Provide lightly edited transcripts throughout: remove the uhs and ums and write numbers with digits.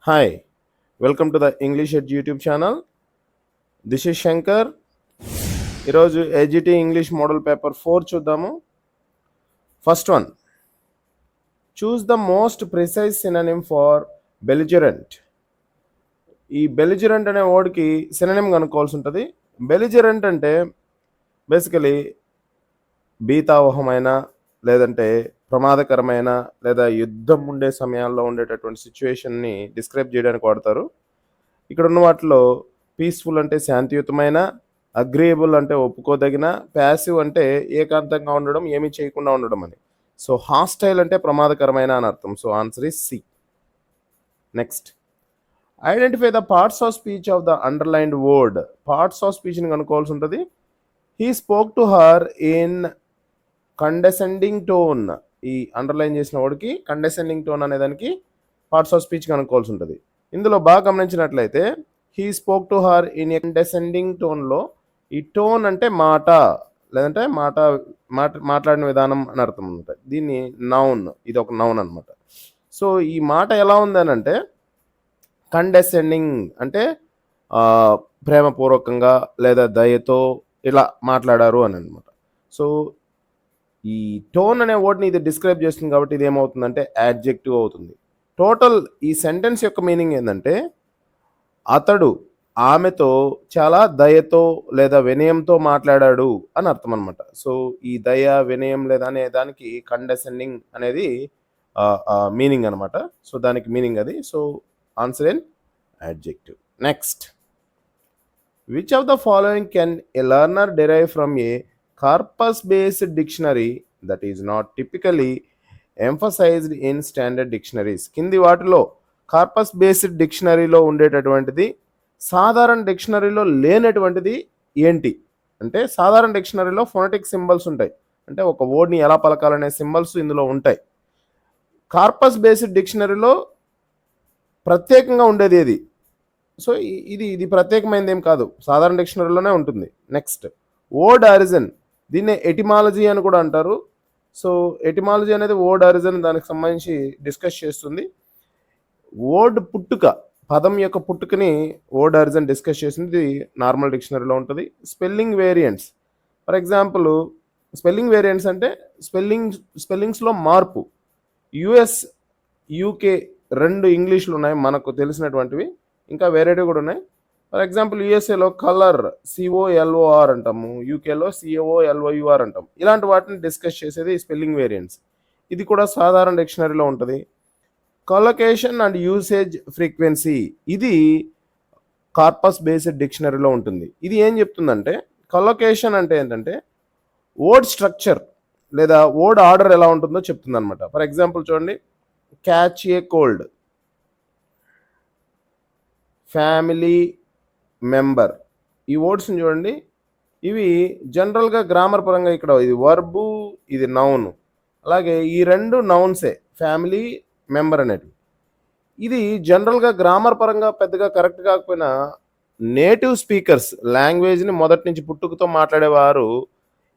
Hi, welcome to the English Edge YouTube channel. This is Shankar. ఈరోజు AGT English model paper 4 చూద్దాము. First one, choose the most precise synonym for belligerent. ఈ belligerent అనే వర్డ్కి synonym కనుక్కోవాల్సి ఉంటుంది. Belligerent అంటే basically భీతావహమైన, లేదంటే ప్రమాదకరమైన, లేదా యుద్ధం ఉండే సమయాల్లో ఉండేటటువంటి సిచ్యువేషన్ని డిస్క్రైబ్ చేయడానికి వాడతారు. ఇక్కడ ఉన్న వాటిలో పీస్ఫుల్ అంటే శాంతియుతమైన, అగ్రియబుల్ అంటే ఒప్పుకోదగిన, ప్యాసివ్ అంటే ఏకాంతంగా ఉండడం, ఏమీ చేయకుండా ఉండడం అని. సో హాస్టైల్ అంటే ప్రమాదకరమైన అని అర్థం. So answer is C. Next, identify the parts of speech of the underlined word. Parts of స్పీచ్ని కనుక్కోవాల్సి ఉంటుంది. He spoke to her in condescending tone. ఈ అండర్లైన్ చేసిన వర్డ్కి కండెసెండింగ్ టోన్ అనే దానికి పార్ట్స్ ఆఫ్ స్పీచ్ కనుక్కోవాల్సి ఉంటుంది. ఇందులో బాగా గమనించినట్లయితే he spoke to her in a condescending టోన్లో ఈ టోన్ అంటే మాట, లేదంటే మాట్లాడిన విధానం అని అర్థం అనమాట. దీన్ని నౌన్, ఇది ఒక నౌన్ అనమాట. సో ఈ మాట ఎలా ఉంది అని అంటే కండెసెండింగ్ అంటే ప్రేమపూర్వకంగా లేదా దయతో ఇలా మాట్లాడారు అని అనమాట. సో ఈ టోన్ అనే వర్డ్ని ఇది డిస్క్రైబ్ చేస్తుంది కాబట్టి ఇది ఏమవుతుందంటే యాడ్జెక్టివ్ అవుతుంది. టోటల్ ఈ సెంటెన్స్ యొక్క మీనింగ్ ఏంటంటే అతడు ఆమెతో చాలా దయతో లేదా వినయంతో మాట్లాడాడు అని అర్థం అనమాట. సో ఈ దయ, వినయం లేదా అనే దానికి కండెసెండింగ్ అనేది మీనింగ్ అనమాట. సో దానికి మీనింగ్ అది. So answer in adjective. Next, which of the following can a learner derive from A corpus based dictionary that is not typically emphasised in standard dictionaries. కింది వాటిలో కార్పస్ బేస్డ్ డిక్షనరీలో ఉండేటటువంటిది సాధారణ డిక్షనరీలో లేనటువంటిది ఏంటి అంటే, సాధారణ డిక్షనరీలో ఫొనెటిక్ సింబల్స్ ఉంటాయి, అంటే ఒక వర్డ్ని ఎలా పలకాలనే సింబల్స్ ఇందులో ఉంటాయి. కార్పస్ బేస్డ్ డిక్షనరీలో ప్రత్యేకంగా ఉండేది ఏది? సో ఇది ప్రత్యేకమైనది ఏం కాదు, సాధారణ డిక్షనరీలోనే ఉంటుంది. నెక్స్ట్, వర్డ్ ఆరిజిన్, దీన్నే ఎటిమాలజీ అని కూడా అంటారు. సో ఎటిమాలజీ అనేది వర్డ్ ఆరిజిన్, దానికి సంబంధించి డిస్కస్ చేస్తుంది. వర్డ్ పుట్టుక, పదం యొక్క పుట్టుకని వర్డ్ ఆరిజిన్ డిస్కస్ చేసింది, నార్మల్ డిక్షనరీలో ఉంటుంది. Spelling variants, for example spelling variants అంటే స్పెల్లింగ్స్లో మార్పు. యుఎస్, యూకే రెండు ఇంగ్లీష్లు ఉన్నాయి మనకు తెలిసినటువంటివి, ఇంకా వేరేటివి కూడా ఉన్నాయి. ఫర్ ఎగ్జాంపుల్ యూఎస్ఏలో కలర్ COLOR అంటాము, యూకేలో COLOUR అంటాం. ఇలాంటి వాటిని డిస్కస్ చేసేది స్పెల్లింగ్ వేరియంట్స్. ఇది కూడా సాధారణ డిక్షనరీలో ఉంటుంది. కొలొకేషన్ అండ్ యూసేజ్ ఫ్రీక్వెన్సీ, ఇది కార్పస్ బేస్డ్ డిక్షనరీలో ఉంటుంది. ఇది ఏం చెప్తుందంటే, కొలొకేషన్ అంటే ఏంటంటే వర్డ్ స్ట్రక్చర్ లేదా వర్డ్ ఆర్డర్ ఎలా ఉంటుందో చెప్తుంది అనమాట. ఫర్ ఎగ్జాంపుల్ చూడండి, catch a cold, family member, ఈ వర్డ్స్ని చూడండి, ఇవి జనరల్గా గ్రామర్ పరంగా ఇక్కడ ఇది వర్బు, ఇది నౌన్, అలాగే ఈ రెండు నౌన్సే ఫ్యామిలీ మెంబర్ అనేటివి. ఇది జనరల్గా గ్రామర్ పరంగా పెద్దగా కరెక్ట్ కాకపోయినా నేటివ్ స్పీకర్స్, లాంగ్వేజ్ని మొదటి నుంచి పుట్టుకతో మాట్లాడేవారు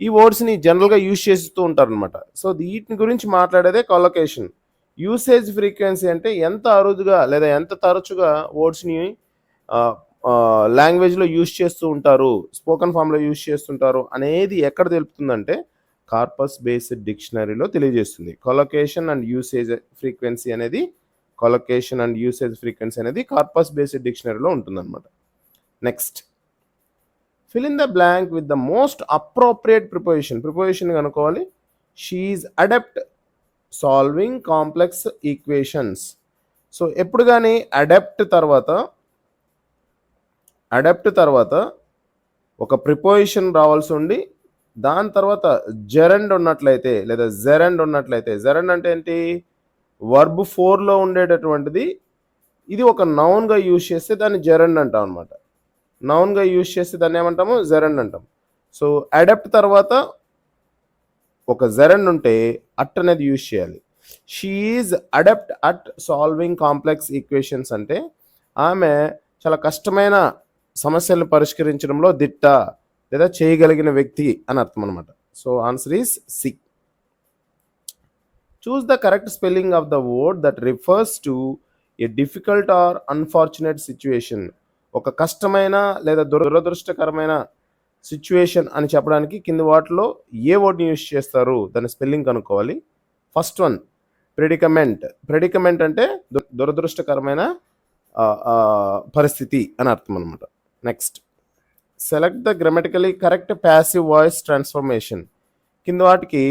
ఈ వర్డ్స్ని జనరల్గా యూజ్ చేస్తూ ఉంటారు అనమాట. సో వీటిని గురించి మాట్లాడేదే కొలొకేషన్. యూసేజ్ ఫ్రీక్వెన్సీ అంటే ఎంత అరుదుగా లేదా ఎంత తరచుగా వర్డ్స్ని లాంగ్వేజ్లో యూజ్ చేస్తూ ఉంటారు, స్పోకన్ ఫామ్లో యూజ్ చేస్తుంటారు అనేది ఎక్కడ తెలుపుతుందంటే కార్పస్ బేస్డ్ డిక్షనరీలో తెలియజేస్తుంది. కొలొకేషన్ అండ్ యూసేజ్ ఫ్రీక్వెన్సీ అనేది కార్పస్ బేస్డ్ డిక్షనరీలో ఉంటుందన్నమాట. Next, fill in the blank with the most appropriate preposition కనుక్కోవాలి. She is adept solving complex equations. So ఎప్పుడు కానీ అడెప్ట్ తర్వాత ఒక ప్రిపోజిషన్ రావాల్సి ఉండి దాని తర్వాత జెరండ్ ఉన్నట్లయితే లేదా జెరండ్ ఉన్నట్లయితే, జెరండ్ అంటే ఏంటి, వర్బ్ 4లో ఉండేటటువంటిది, ఇది ఒక నౌన్గా యూజ్ చేస్తే దాన్ని జెరండ్ అంటాం అనమాట. నౌన్గా యూజ్ చేస్తే దాన్ని ఏమంటాము, జెరండ్ అంటాం. సో అడెప్ట్ తర్వాత ఒక జెరండ్ ఉంటే అట్ అనేది యూజ్ చేయాలి. She is adept at solving complex equations అంటే ఆమె చాలా కష్టమైన సమస్యలను పరిష్కరించడంలో దిట్ట లేదా చేయగలిగిన వ్యక్తి అని అర్థం అనమాట. So answer is C. Choose the correct spelling of the word that refers to a difficult or unfortunate situation, ఒక కష్టమైన లేదా దురదృష్టకరమైన సిచ్యువేషన్ అని చెప్పడానికి కింది వాటిలో ఏ వర్డ్ని యూజ్ చేస్తారు, దాని స్పెల్లింగ్ కనుక్కోవాలి. First one predicament. ప్రెడికమెంట్ అంటే దురదృష్టకరమైన పరిస్థితి అని అర్థం అనమాట. Next select the grammatically correct passive voice transformation. కింద వాటికి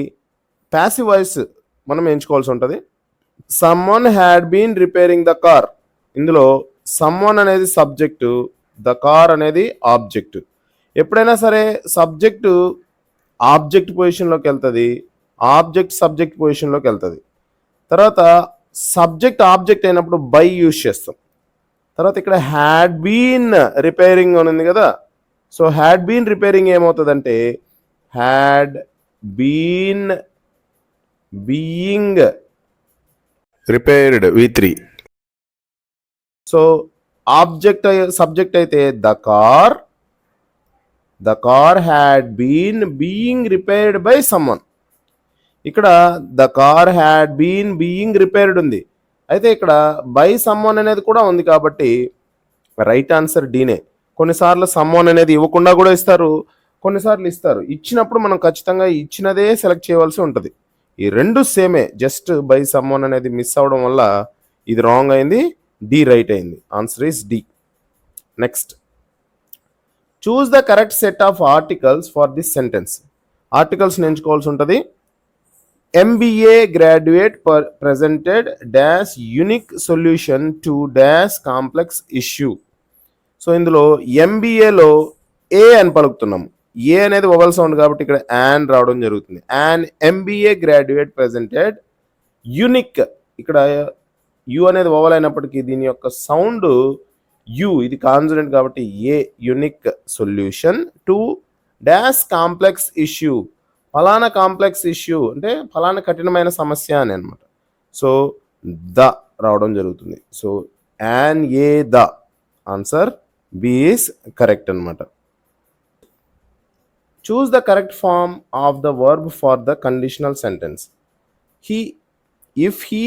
ప్యాసివ్ వాయిస్ మనం ఎంచుకోవాల్సి ఉంటుంది. Someone had been repairing the car. ఇందులో సమ్వన్ అనేది సబ్జెక్టు, ద కార్ అనేది ఆబ్జెక్ట్. ఎప్పుడైనా సరే సబ్జెక్టు ఆబ్జెక్ట్ పొజిషన్లోకి వెళ్తుంది, ఆబ్జెక్ట్ సబ్జెక్ట్ పొజిషన్లోకి వెళ్తుంది. తర్వాత సబ్జెక్ట్ ఆబ్జెక్ట్ అయినప్పుడు బై యూజ్ చేస్తాం. తర్వాత ఇక్కడ హ్యాడ్ బీన్ రిపేరింగ్ అని ఉంది కదా, సో హ్యాడ్ బీన్ రిపేరింగ్ ఏమవుతుందంటే had been being repaired V3. So object subject అయితే the car had been being repaired by someone. ఇక్కడ the car had been being repaired ఉంది, అయితే ఇక్కడ బై సమ్వన్ అనేది కూడా ఉంది కాబట్టి రైట్ ఆన్సర్ డీనే. కొన్నిసార్లు సమ్వన్ అనేది ఇవ్వకుండా కూడా ఇస్తారు, కొన్నిసార్లు ఇస్తారు. ఇచ్చినప్పుడు మనం ఖచ్చితంగా ఇచ్చినదే సెలెక్ట్ చేయవలసి ఉంటుంది. ఈ రెండు సేమే, జస్ట్ బై సమ్వన్ అనేది మిస్ అవ్వడం వల్ల ఇది రాంగ్ అయింది, డి రైట్ అయింది. Answer is D. Next choose the correct set of articles for this sentence. ఆర్టికల్స్ని ఎంచుకోవాల్సి ఉంటుంది. MBA graduate presented dash unique solution to dash complex issue. So ఇందులో MBAలో ఏ అని పలుకుతున్నాము, ఏ అనేది వవల్ సౌండ్ కాబట్టి ఇక్కడ యాన్ రావడం జరుగుతుంది. An MBA graduate presented unique, ఇక్కడ యు అనేది వవల్ అయినప్పటికీ దీని యొక్క సౌండ్ యు, ఇది కాన్సనెంట్ కాబట్టి a, unique solution to dash complex issue. ఫలానా కాంప్లెక్స్ ఇష్యూ అంటే ఫలానా కఠినమైన సమస్య అని అనమాట. సో ద రావడం జరుగుతుంది. So an a the, answer B is correct అనమాట. Choose the correct form of the verb for the conditional sentence. If he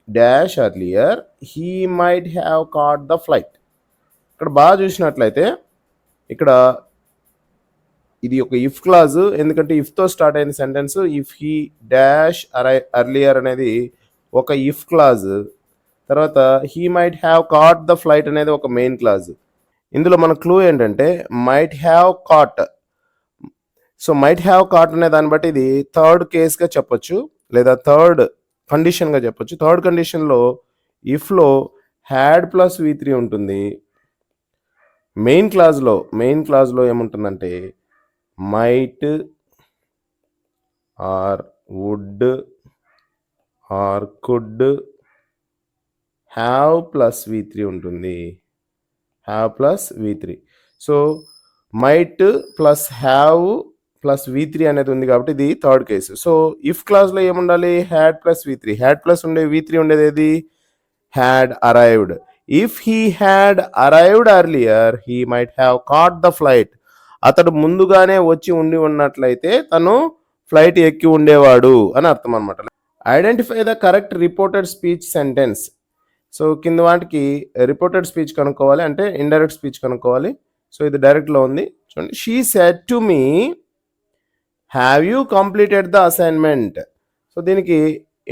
dash earlier he might have caught the flight. ఇక్కడ బాగా చూసినట్లయితే ఇక్కడ ఇది ఒక if clause, ఎందుకంటే ఇఫ్తో start అయిన sentence. If he dash earlier అనేది ఒక ఇఫ్ క్లాజ్, తర్వాత he might have caught the flight అనేది ఒక మెయిన్ క్లాజ్. ఇందులో మన క్లూ ఏంటంటే might have cot. So might have cot అనే దాన్ని బట్టి ఇది థర్డ్ కేస్గా చెప్పొచ్చు లేదా థర్డ్ కండిషన్గా చెప్పొచ్చు. థర్డ్ కండిషన్లో ఇఫ్లో హ్యాడ్ ప్లస్ V3 ఉంటుంది. మెయిన్ క్లాజ్లో ఏముంటుందంటే might or would or could have plus V3 ఉంటుంది. Have plus V3. So might plus have plus V3 అనేది ఉంది కాబట్టి ఇది థర్డ్ కేసు. సో ఇఫ్ క్లాజ్లో ఏముండాలి, had plus V3. Had plus ఉండే V3 ఉండేది ఏది, had arrived. If he had arrived earlier he might have caught the flight. అతడు ముందుగానే వచ్చి ఉండి ఉన్నట్లయితే తను ఫ్లైట్ ఎక్కి ఉండేవాడు అని అర్థం అనమాట. Identify the correct reported speech sentence. So కింద వాటికి రిపోర్టెడ్ స్పీచ్ కనుక్కోవాలి, అంటే ఇండైరెక్ట్ స్పీచ్ కనుక్కోవాలి. సో ఇది డైరెక్ట్లో ఉంది చూడండి. She said to me have you completed the assignment. So దీనికి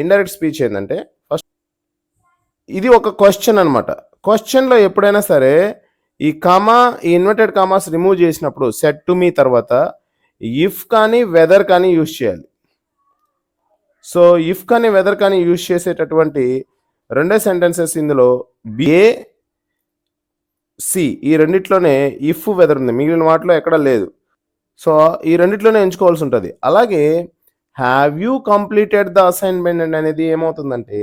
ఇండైరెక్ట్ స్పీచ్ ఏంటంటే ఫస్ట్ ఇది ఒక క్వశ్చన్ అనమాట. క్వశ్చన్లో ఎప్పుడైనా సరే ఈ కామా, ఈ ఇన్వర్టెడ్ కామాస్ రిమూవ్ చేసినప్పుడు సెడ్ టు మీ తర్వాత ఇఫ్ కానీ వెదర్ కానీ యూజ్ చేయాలి. సో ఇఫ్ కానీ వెదర్ కానీ యూజ్ చేసేటటువంటి రెండే సెంటెన్సెస్ ఇందులో బిఏ సి, ఈ రెండిట్లోనే ఇఫ్ వెదర్ ఉంది, మిగిలిన వాటిలో ఎక్కడ లేదు. సో ఈ రెండిట్లోనే ఎంచుకోవాల్సి ఉంటుంది. అలాగే have you completed the assignment అనేది ఏమవుతుందంటే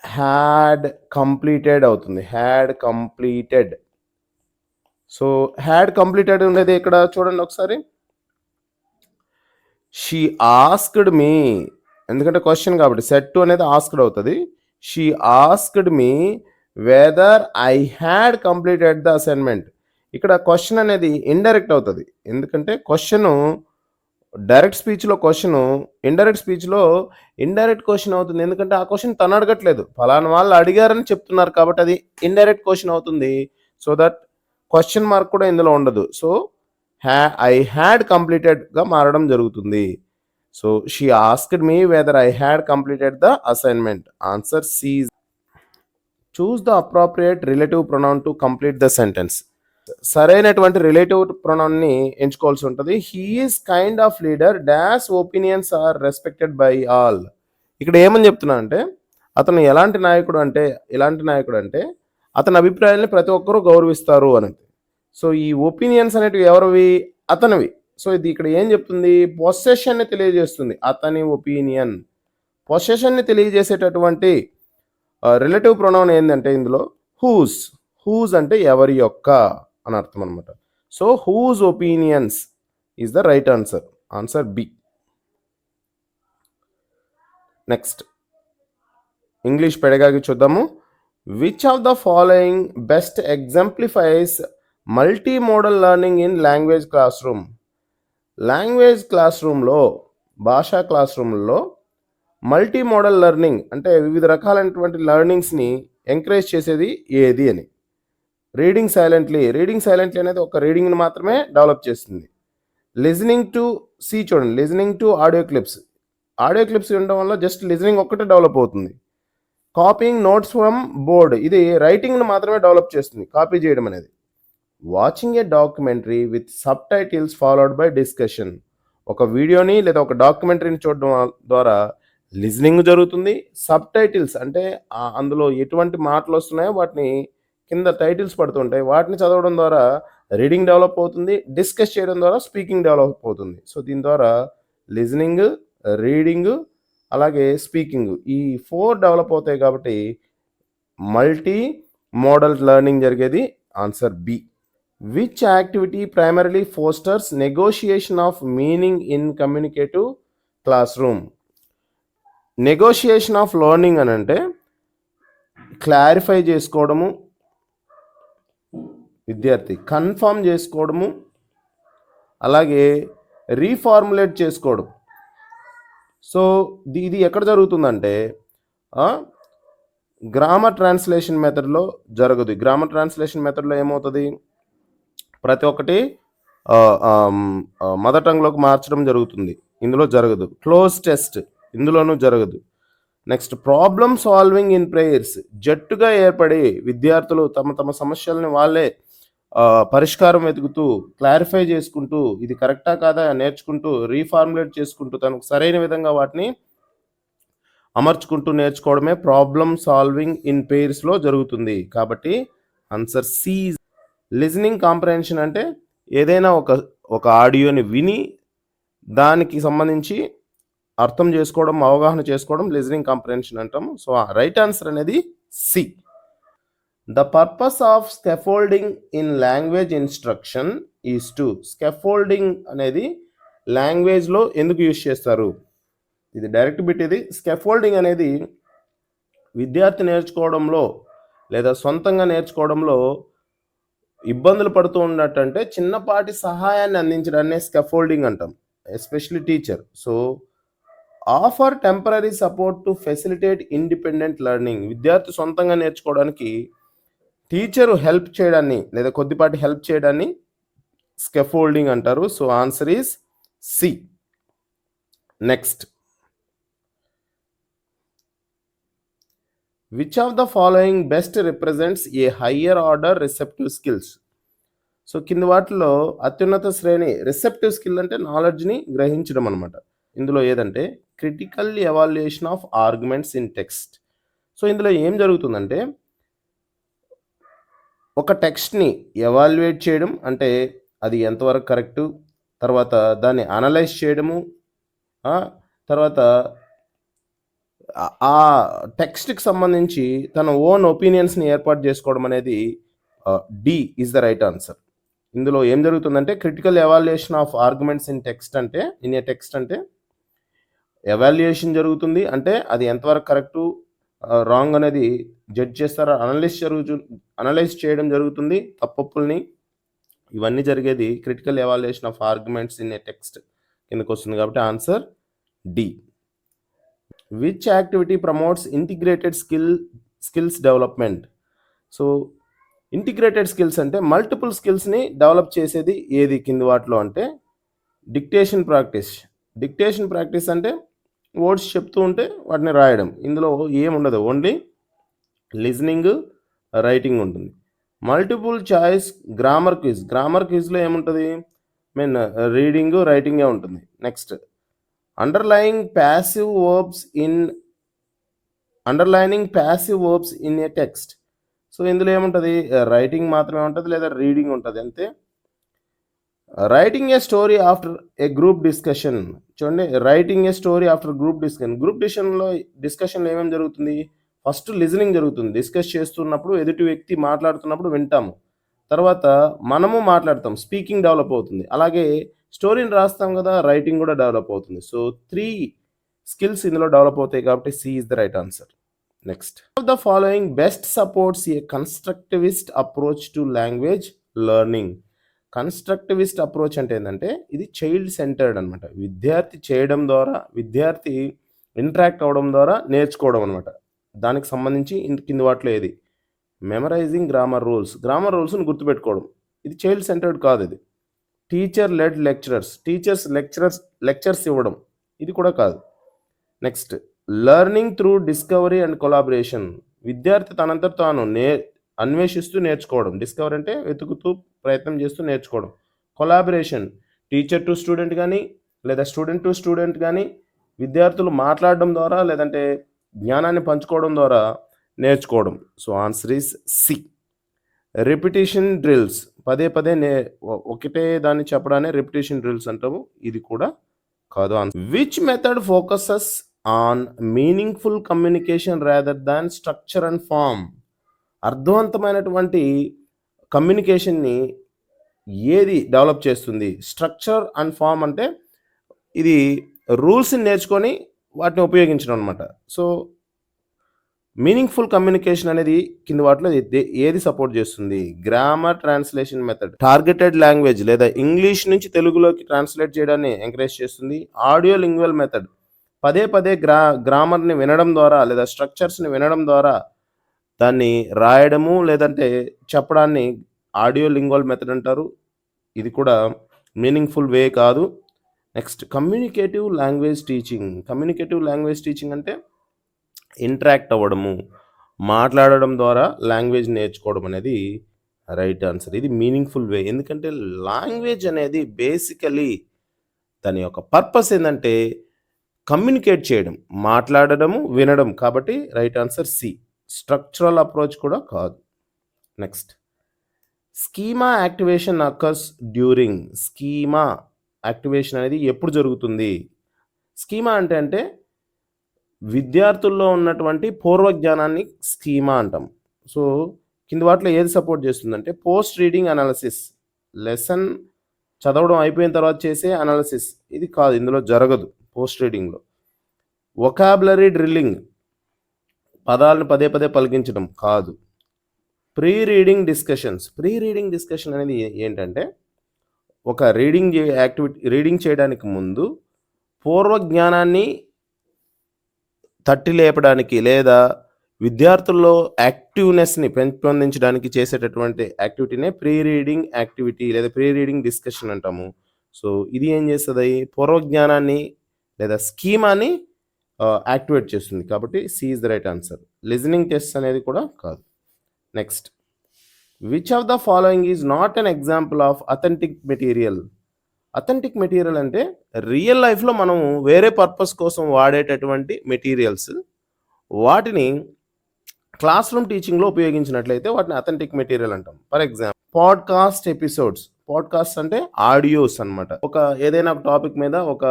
హ్యాడ్ కంప్లీటెడ్ అవుతుంది, had completed. So had completed ఉండేది ఇక్కడ చూడండి ఒకసారి. షీ ఆస్క్డ్ మీ, ఎందుకంటే క్వశ్చన్ కాబట్టి సెట్ టు అనేది ఆస్క్డ్ అవుతుంది. She asked me whether I had completed the assignment. ఇక్కడ క్వశ్చన్ అనేది ఇండైరెక్ట్ అవుతుంది, ఎందుకంటే క్వశ్చన్ డైరెక్ట్ స్పీచ్‌లో క్వెషను, ఇండైరెక్ట్ స్పీచ్‌లో ఇండైరెక్ట్ క్వెషన్ అవుతుంది. ఎందుకంటే ఆ క్వెషన్ తను అడగట్లేదు. పలానా వాళ్ళు అడిగారని చెప్తున్నారు కాబట్టి అది ఇండైరెక్ట్ క్వెషన్ అవుతుంది. సో దట్ క్వెషన్ మార్క్ కూడా ఇందులో ఉండదు. సో ఐ హ్యాడ్ కంప్లీటెడ్‌గా మారడం జరుగుతుంది. So she asked me whether I had completed the assignment. Answer C. Choose the appropriate relative pronoun to complete the sentence. సరైనటువంటి రిలేటివ్ ప్రొనౌన్ని ఎంచుకోవాల్సి ఉంటుంది. He is kind of leader dash opinions are respected by all. ఇక్కడ ఏమని చెప్తున్నా అంటే అతను ఎలాంటి నాయకుడు అంటే అతని అభిప్రాయాల్ని ప్రతి ఒక్కరూ గౌరవిస్తారు అని. సో ఈ ఒపీనియన్స్ అనేటివి ఎవరివి? అతనివి. సో ఇది ఇక్కడ ఏం చెప్తుంది? పొసెషన్ని తెలియజేస్తుంది. అతని ఒపీనియన్ పొసెషన్ని తెలియజేసేటటువంటి రిలేటివ్ ప్రొనౌన్ ఏంటంటే ఇందులో హూజ్ అంటే ఎవరి యొక్క అని అర్థం అనమాట. So whose opinions is the right answer. Answer B. Next English pedagogy చూద్దాము. Which of the following best exemplifies multi modal learning in language classroom. Language class రూమ్లో, భాషా క్లాస్ రూమ్లో మల్టీ మోడల్ లెర్నింగ్ అంటే వివిధ రకాలైనటువంటి లెర్నింగ్స్ని encourage చేసేది ఏది అని. రీడింగ్ సైలెంట్లీ అనేది ఒక రీడింగ్ని మాత్రమే డెవలప్ చేస్తుంది. లిజనింగ్ టు చూడండి, లిజనింగ్ టు ఆడియో క్లిప్స్ ఉండడం వల్ల జస్ట్ లిజనింగ్ ఒక్కటే డెవలప్ అవుతుంది. కాపీయింగ్ నోట్స్ ఫ్రమ్ బోర్డ్, ఇది రైటింగ్ని మాత్రమే డెవలప్ చేస్తుంది, కాపీ చేయడం అనేది. Watching a documentary with sub titles followed by discussion, ఒక వీడియోని లేదా ఒక డాక్యుమెంటరీని చూడడం ద్వారా లిజనింగ్ జరుగుతుంది. సబ్ టైటిల్స్ అంటే అందులో ఎటువంటి మాటలు వస్తున్నాయో వాటిని కింద టైటిల్స్ పడుతుంటాయి, వాటిని చదవడం ద్వారా రీడింగ్ డెవలప్ అవుతుంది. డిస్కస్ చేయడం ద్వారా స్పీకింగ్ డెవలప్ అవుతుంది. సో దీని ద్వారా లిజనింగ్, రీడింగ్ అలాగే స్పీకింగ్ ఈ 4 డెవలప్ అవుతాయి కాబట్టి మల్టీ మోడల్ లెర్నింగ్ జరిగేది answer B. Which activity primarily fosters negotiation of meaning in communicative class room. Negotiation of learning అని అంటే క్లారిఫై చేసుకోవడము, విద్యార్థి కన్ఫర్మ్ చేసుకోవడము, అలాగే రీఫార్ములేట్ చేసుకోవడం. సో ఇది ఎక్కడ జరుగుతుందంటే గ్రామర్ ట్రాన్స్లేషన్ మెథడ్లో జరగదు. గ్రామర్ ట్రాన్స్లేషన్ మెథడ్లో ఏమవుతుంది, ప్రతి ఒక్కటి మదర్ టంగ్లోకి మార్చడం జరుగుతుంది, ఇందులో జరగదు. క్లోజ్ టెస్ట్ ఇందులోనూ జరగదు. Next problem solving in prayers, జట్టుగా ఏర్పడి విద్యార్థులు తమ సమస్యలని వాళ్ళే పరిష్కారం వెతుకుతూ క్లారిఫై చేసుకుంటూ ఇది కరెక్టా కాదా నేర్చుకుంటూ రీఫార్ములేట్ చేసుకుంటూ తనకు సరైన విధంగా వాటిని అమర్చుకుంటూ నేర్చుకోవడమే ప్రాబ్లమ్ సాల్వింగ్ ఇన్ పెయిర్స్లో జరుగుతుంది. కాబట్టి ఆన్సర్ సి. లిజనింగ్ కాంప్రహెన్షన్ అంటే ఏదైనా ఒక ఆడియోని విని దానికి సంబంధించి అర్థం చేసుకోవడం, అవగాహన చేసుకోవడం లిజనింగ్ కాంప్రహెన్షన్ అంటాము. సో రైట్ ఆన్సర్ అనేది C. The purpose of scaffolding in language instruction is to. Scaffolding అనేది లాంగ్వేజ్లో ఎందుకు యూజ్ చేస్తారు? ఇది డైరెక్ట్ బిట్. ఇది స్కాఫోల్డింగ్ అనేది విద్యార్థి నేర్చుకోవడంలో లేదా సొంతంగా నేర్చుకోవడంలో ఇబ్బందులు పడుతూ ఉన్నట్టంటే చిన్నపాటి సహాయాన్ని అందించడాన్ని స్కాఫోల్డింగ్ అంటాం, especially teacher. So offer temporary support to facilitate independent learning, విద్యార్థి సొంతంగా నేర్చుకోవడానికి టీచరు హెల్ప్ చేయడాన్ని లేదా కొద్దిపాటి హెల్ప్ చేయడాన్ని స్కాఫోల్డింగ్ అంటారు. So answer is C. Next, which of the following best represents a higher order receptive skills. So కింది వాటిలో అత్యున్నత శ్రేణి రిసెప్టివ్ స్కిల్ అంటే నాలెడ్జ్ని గ్రహించడం అనమాట. ఇందులో ఏదంటే critical evaluation of arguments in text. So ఇందులో ఏం జరుగుతుందంటే ఒక టెక్స్ట్ని ఎవాల్యుయేట్ చేయడం అంటే అది ఎంతవరకు కరెక్టు, తర్వాత దాన్ని అనలైజ్ చేయడము, తర్వాత ఆ టెక్స్ట్కి సంబంధించి తన ఓన్ ఒపీనియన్స్ని ఏర్పాటు చేసుకోవడం అనేది D is the right answer. ఇందులో ఏం జరుగుతుందంటే critical evaluation of arguments in a text అంటే ఎవాల్యుయేషన్ జరుగుతుంది, అంటే అది ఎంతవరకు కరెక్టు రాంగ్ అనేది జడ్జ్ చేస్తారా, అనలైజ్ చేయడం జరుగుతుంది తప్పొప్పుల్ని. ఇవన్నీ జరిగేది critical evaluation of arguments in a text కిందకు వస్తుంది కాబట్టి answer D. Which activity promotes integrated skills development? So integrated skills అంటే మల్టిపుల్ స్కిల్స్ని డెవలప్ చేసేది ఏది కింది వాటిలో అంటే డిక్టేషన్ ప్రాక్టీస్. డిక్టేషన్ ప్రాక్టీస్ అంటే వర్డ్స్ చెప్తూ ఉంటే వాటిని రాయడం. ఇందులో ఏముండదు, ఓన్లీ లిజనింగ్, రైటింగ్ ఉంటుంది. Multiple choice grammar quiz. Grammar క్విజ్లో ఏముంటుంది? రీడింగ్, రైటింగే ఉంటుంది. Next underlining passive verbs in a text. So ఇందులో ఏముంటుంది? రైటింగ్ మాత్రమే ఉంటుంది లేదా రీడింగ్ ఉంటుంది అంతే. Writing a story after a group discussion. చూడండి, writing a story after group discussion. Group డిస్కషన్లో ఏమేమి జరుగుతుంది? ఫస్ట్ లిజనింగ్ జరుగుతుంది. డిస్కస్ చేస్తున్నప్పుడు ఎదుటి వ్యక్తి మాట్లాడుతున్నప్పుడు వింటాము, తర్వాత మనము మాట్లాడతాం, స్పీకింగ్ డెవలప్ అవుతుంది. అలాగే స్టోరీని రాస్తాం కదా, రైటింగ్ కూడా డెవలప్ అవుతుంది. సో 3 స్కిల్స్ ఇందులో డెవలప్ అవుతాయి కాబట్టి C is the right answer. Next of the following best supports a constructivist approach to language learning. Constructivist approach అంటే ఏంటంటే ఇది చైల్డ్ సెంటర్డ్ అనమాట. విద్యార్థి ఇంటరాక్ట్ అవ్వడం ద్వారా నేర్చుకోవడం అనమాట. దానికి సంబంధించి కింది వాటిలో ఏది? మెమరైజింగ్ గ్రామర్ రూల్స్ని గుర్తుపెట్టుకోవడం. ఇది చైల్డ్ సెంటర్డ్ కాదు. ఇది టీచర్ లెడ్ లెక్చర్స్ ఇవ్వడం, ఇది కూడా కాదు. Next learning through discovery and collaboration. విద్యార్థి తనంతట తాను అన్వేషిస్తూ నేర్చుకోవడం. డిస్కవరీ అంటే వెతుకుతూ ప్రయత్నం చేస్తూ నేర్చుకోవడం. కొలాబరేషన్ టీచర్ టు స్టూడెంట్ కానీ లేదా స్టూడెంట్ టు స్టూడెంట్ కానీ విద్యార్థులు మాట్లాడడం ద్వారా లేదంటే జ్ఞానాన్ని పంచుకోవడం ద్వారా నేర్చుకోవడం. So answer is C. Repetition drills, పదే ఒకటే దాన్ని చెప్పడానే రిపిటేషన్ డ్రిల్స్ అంటాము, ఇది కూడా కాదు. Which method focuses on meaningful communication rather than structure and form. అర్థవంతమైనటువంటి కమ్యూనికేషన్ని ఏది డెవలప్ చేస్తుంది? స్ట్రక్చర్ అండ్ ఫామ్ అంటే ఇది రూల్స్ని నేర్చుకొని వాటిని ఉపయోగించడం అనమాట. సో మీనింగ్ఫుల్ కమ్యూనికేషన్ అనేది కింది వాటిలో ఏది సపోర్ట్ చేస్తుంది? Grammar translation method. Targeted language లేదా ఇంగ్లీష్ నుంచి తెలుగులోకి ట్రాన్స్లేట్ చేయడాన్ని ఎంకరేజ్ చేస్తుంది. ఆడియో లింగ్వల్ మెథడ్, పదే గ్రామర్ని వినడం ద్వారా లేదా స్ట్రక్చర్స్ని వినడం ద్వారా దాన్ని రాయడము లేదంటే చెప్పడాన్ని ఆడియో లింగ్వల్ మెథడ్ అంటారు. ఇది కూడా మీనింగ్ఫుల్ వే కాదు. నెక్స్ట్ కమ్యూనికేటివ్ లాంగ్వేజ్ టీచింగ్ అంటే ఇంటరాక్ట్ అవ్వడము, మాట్లాడడం ద్వారా లాంగ్వేజ్ నేర్చుకోవడం అనేది రైట్ ఆన్సర్. ఇది మీనింగ్ఫుల్ వే. ఎందుకంటే లాంగ్వేజ్ అనేది బేసికలీ దాని యొక్క పర్పస్ ఏంటంటే కమ్యూనికేట్ చేయడం, మాట్లాడడము, వినడం. కాబట్టి right answer C. Structural approach కూడా కాదు. Next schema activation occurs during. Schema activation అనేది ఎప్పుడు జరుగుతుంది? స్కీమా అంటే విద్యార్థుల్లో ఉన్నటువంటి పూర్వజ్ఞానాన్ని స్కీమా అంటాం. సో కింది వాటిలో ఏది సపోర్ట్ చేస్తుందంటే పోస్ట్ రీడింగ్ అనాలిసిస్. లెసన్ చదవడం అయిపోయిన తర్వాత చేసే అనాలిసిస్, ఇది కాదు, ఇందులో జరగదు పోస్ట్ రీడింగ్లో. వొకాబులరీ డ్రిల్లింగ్, పదాలను పదే పలికించడం కాదు. ప్రీ రీడింగ్ డిస్కషన్ అనేది ఏంటంటే ఒక రీడింగ్ చేయడానికి ముందు పూర్వజ్ఞానాన్ని తట్టి లేపడానికి లేదా విద్యార్థుల్లో యాక్టివ్నెస్ని పెంపొందించడానికి చేసేటటువంటి యాక్టివిటీనే ప్రీ రీడింగ్ యాక్టివిటీ లేదా ప్రీ రీడింగ్ డిస్కషన్ అంటాము. సో ఇది ఏం చేస్తుంది? పూర్వజ్ఞానాన్ని లేదా స్కీమాని యాక్టివేట్ చేస్తుంది. కాబట్టి C is the right answer. Listening test అనేది కూడా కాదు. Next which of the following is not an example of authentic material. Authentic material అంటే రియల్ లైఫ్లో మనం వేరే పర్పస్ కోసం వాడేటటువంటి మెటీరియల్స్, వాటిని క్లాస్ రూమ్ టీచింగ్లో ఉపయోగించినట్లయితే వాటిని అథెంటిక్ మెటీరియల్ అంటాం. For example podcast episodes. Podcast అంటే ఆడియోస్ అనమాట. ఏదైనా ఒక టాపిక్ మీద ఒక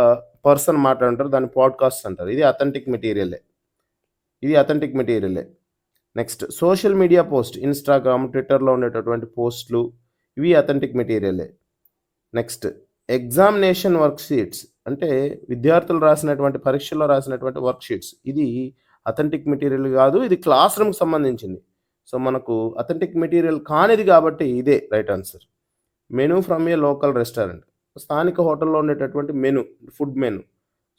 పర్సన్ మాట్లాడుంటారు, దాన్ని పాడ్కాస్ట్ అంటారు. ఇది అథెంటిక్ మెటీరియలే. Next social media post, Instagram, ట్విట్టర్లో ఉండేటటువంటి పోస్టులు, ఇవి అథెంటిక్ మెటీరియలే. నెక్స్ట్ ఎగ్జామినేషన్ వర్క్ షీట్స్ అంటే విద్యార్థులు రాసినటువంటి పరీక్షల్లో రాసినటువంటి వర్క్ షీట్స్, ఇది అథెంటిక్ మెటీరియల్ కాదు, ఇది క్లాస్ రూమ్కి సంబంధించింది. సో మనకు అథెంటిక్ మెటీరియల్ కానిది కాబట్టి ఇదే right answer. Menu from a local restaurant. స్థానిక హోటల్లో ఉండేటటువంటి ఫుడ్ మెను.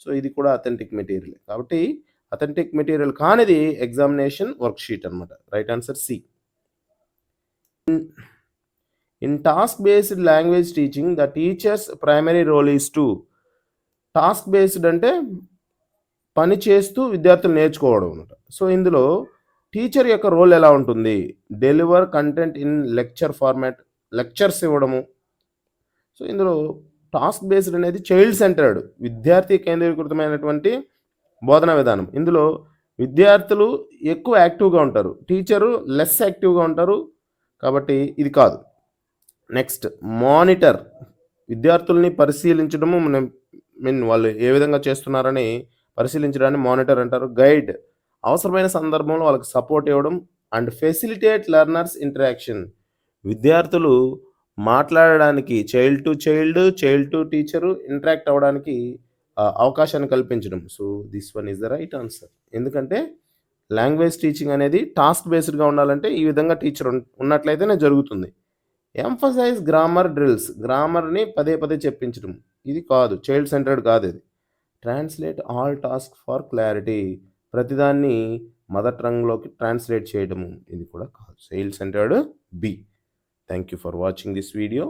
సో ఇది కూడా అథెంటిక్ మెటీరియల్. కాబట్టి అథెంటిక్ మెటీరియల్ కానిది ఎగ్జామినేషన్ వర్క్షీట్ అనమాట. Right answer C. In task based language teaching the teacher's primary role is to. Task based అంటే పని చేస్తూ విద్యార్థులు నేర్చుకోవడం అనమాట. సో ఇందులో టీచర్ యొక్క రోల్ ఎలా ఉంటుంది? Deliver content in lecture format, lectures ఇవ్వడము. సో ఇందులో టాస్క్ బేస్డ్ అనేది చైల్డ్ సెంటర్డ్, విద్యార్థి కేంద్రీకృతమైనటువంటి బోధనా విధానం. ఇందులో విద్యార్థులు ఎక్కువ యాక్టివ్గా ఉంటారు, టీచరు లెస్ యాక్టివ్గా ఉంటారు, కాబట్టి ఇది కాదు. నెక్స్ట్ మానిటర్, విద్యార్థుల్ని పరిశీలించడము, వాళ్ళు ఏ విధంగా చేస్తున్నారని పరిశీలించడాన్ని మానిటర్ అంటారు. గైడ్, అవసరమైన సందర్భంలో వాళ్ళకి సపోర్ట్ ఇవ్వడం. అండ్ ఫెసిలిటేట్ లెర్నర్స్ ఇంటరాక్షన్, విద్యార్థులు మాట్లాడడానికి చైల్డ్ టు టీచరు ఇంటరాక్ట్ అవ్వడానికి అవకాశాన్ని కల్పించడం. So this one is the right answer. ఎందుకంటే లాంగ్వేజ్ టీచింగ్ అనేది టాస్క్ బేస్డ్గా ఉండాలంటే ఈ విధంగా టీచర్ ఉన్నట్లయితేనే జరుగుతుంది. ఎంఫసైజ్ గ్రామర్ డ్రిల్స్, గ్రామర్ని పదే పదే చెప్పించడం. ఇది కాదు, చైల్డ్ సెంటర్డ్ కాదు ఇది. Translate all task for clarity, ప్రతిదాన్ని మదర్ టంగ్లోకి ట్రాన్స్లేట్ చేయడము. ఇది కూడా కాదు, child centred B. Thank you for watching this video.